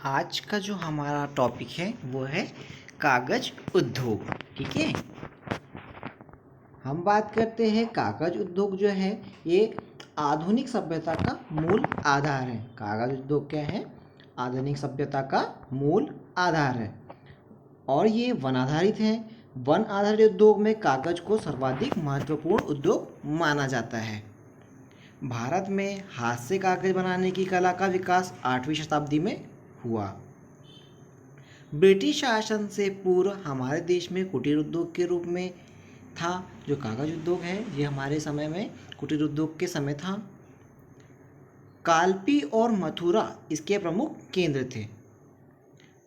आज का जो हमारा टॉपिक है वो है कागज उद्योग। ठीक है, हम बात करते हैं कागज उद्योग जो है ये आधुनिक सभ्यता का मूल आधार है। कागज उद्योग क्या है? आधुनिक सभ्यता का मूल आधार है और ये वन आधारित है। वन आधारित उद्योग में कागज को सर्वाधिक महत्वपूर्ण उद्योग माना जाता है। भारत में हाथ से कागज बनाने की कला का विकास 8वीं शताब्दी में हुआ। ब्रिटिश शासन से पूर्व हमारे देश में कुटीर उद्योग के रूप में था। जो कागज उद्योग है ये हमारे समय में कुटीर उद्योग के समय था। कालपी और मथुरा इसके प्रमुख केंद्र थे।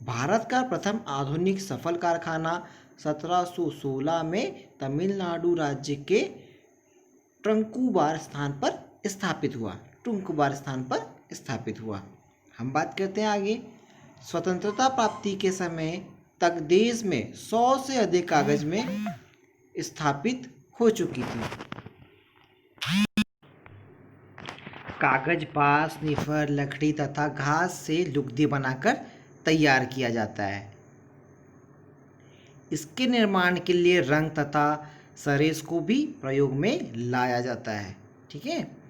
भारत का प्रथम आधुनिक सफल कारखाना 1716 में तमिलनाडु राज्य के ट्रंकुबार स्थान पर स्थापित हुआ। हम बात करते हैं आगे। स्वतंत्रता प्राप्ति के समय तक देश में 100 से अधिक कागज में स्थापित हो चुकी थी। कागज बांस, निफर, लकड़ी तथा घास से लुगदी बनाकर तैयार किया जाता है। इसके निर्माण के लिए रंग तथा सरेस को भी प्रयोग में लाया जाता है। ठीक है,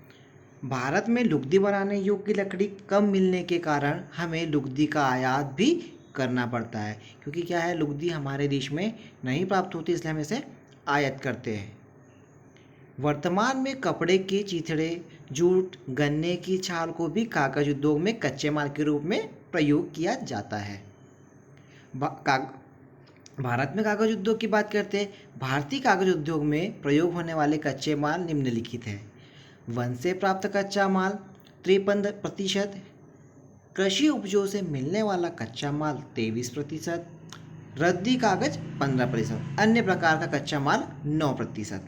भारत में लुगदी बनाने योग्य लकड़ी कम मिलने के कारण हमें लुगदी का आयात भी करना पड़ता है, क्योंकि क्या है, लुगदी हमारे देश में नहीं प्राप्त होती, इसलिए हम इसे आयात करते हैं। वर्तमान में कपड़े के चीथड़े, जूट, गन्ने की छाल को भी कागज उद्योग में कच्चे माल के रूप में प्रयोग किया जाता है। भारत में कागज उद्योग की बात करते हैं। भारतीय कागज उद्योग में प्रयोग होने वाले कच्चे माल निम्नलिखित हैं। वन से प्राप्त कच्चा माल 53%, कृषि उपजों से मिलने वाला कच्चा माल 23%, रद्दी कागज 15%, अन्य प्रकार का कच्चा माल 9%।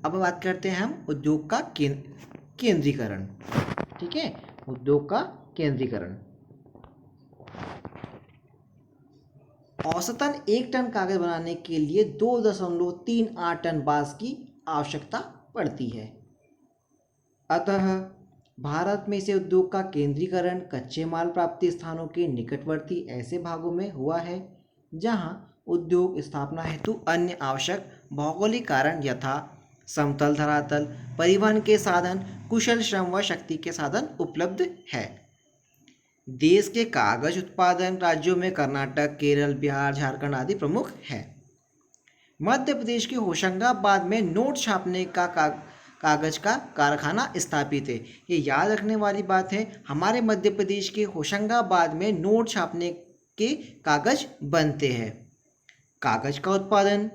अब बात करते हैं हम उद्योग का केंद्रीकरण। ठीक है, उद्योग का केंद्रीकरण। औसतन 1 टन कागज बनाने के लिए 2.38 टन बांस की आवश्यकता पड़ती है। अतः भारत में इसे उद्योग का केंद्रीकरण कच्चे माल प्राप्ति स्थानों के निकटवर्ती ऐसे भागों में हुआ है जहां उद्योग स्थापना हेतु अन्य आवश्यक भौगोलिक कारण यथा समतल धरातल, परिवहन के साधन, कुशल श्रम व शक्ति के साधन उपलब्ध है। देश के कागज उत्पादन राज्यों में कर्नाटक, केरल, बिहार, झारखंड आदि प्रमुख है। मध्य प्रदेश के होशंगाबाद में नोट छापने का कागज का कारखाना स्थापित है। ये याद रखने वाली बात है, हमारे मध्य प्रदेश के होशंगाबाद में नोट छापने के कागज बनते हैं। कागज का उत्पादन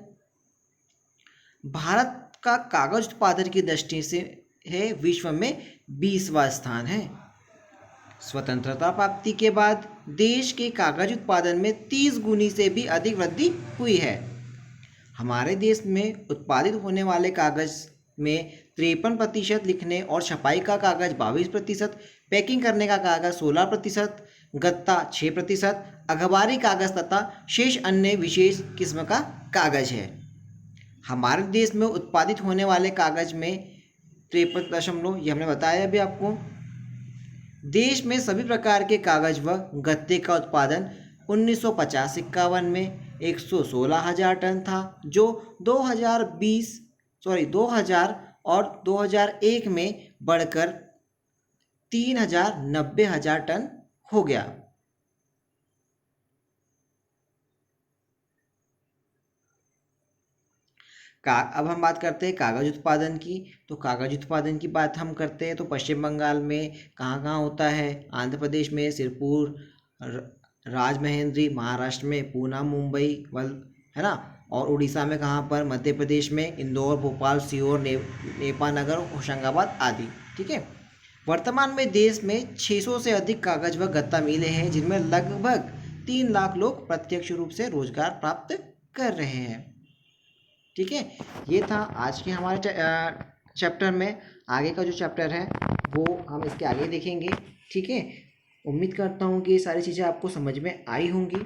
भारत का कागज उत्पादन की दृष्टि से है विश्व में 20वां स्थान है। स्वतंत्रता प्राप्ति के बाद देश के कागज उत्पादन में 30 गुनी से भी अधिक वृद्धि हुई है। हमारे देश में उत्पादित होने वाले कागज में 53%, लिखने और छपाई का कागज 22%, पैकिंग करने का कागज 16%, गत्ता 6%, अखबारी कागज तथा शेष अन्य विशेष किस्म का कागज है। हमारे देश में उत्पादित होने वाले कागज में 53 ये हमने बताया अभी आपको। देश में सभी प्रकार के कागज व गत्ते का उत्पादन 1950-51 में 116,000 टन था, जो 2000 और 2001 में बढ़कर 3,90,000 टन हो गया। अब हम बात करते हैं कागज उत्पादन की। तो कागज उत्पादन की बात हम करते हैं तो पश्चिम बंगाल में कहाँ कहाँ होता है? आंध्र प्रदेश में सिरपुर, राजमहेंद्री, महाराष्ट्र में पूना, मुंबई, है ना, और उड़ीसा में कहाँ पर? मध्य प्रदेश में इंदौर, भोपाल, सीहोर, नेपानगर, होशंगाबाद आदि। ठीक है, वर्तमान में देश में 600 से अधिक कागज व गत्ता मिलें हैं, जिनमें लगभग 3 लाख लोग प्रत्यक्ष रूप से रोजगार प्राप्त कर रहे हैं। ठीक है, ये था आज के हमारे चैप्टर में। आगे का जो चैप्टर है वो हम इसके आगे देखेंगे। ठीक है, उम्मीद करता हूँ कि ये सारी चीज़ें आपको समझ में आई होंगी।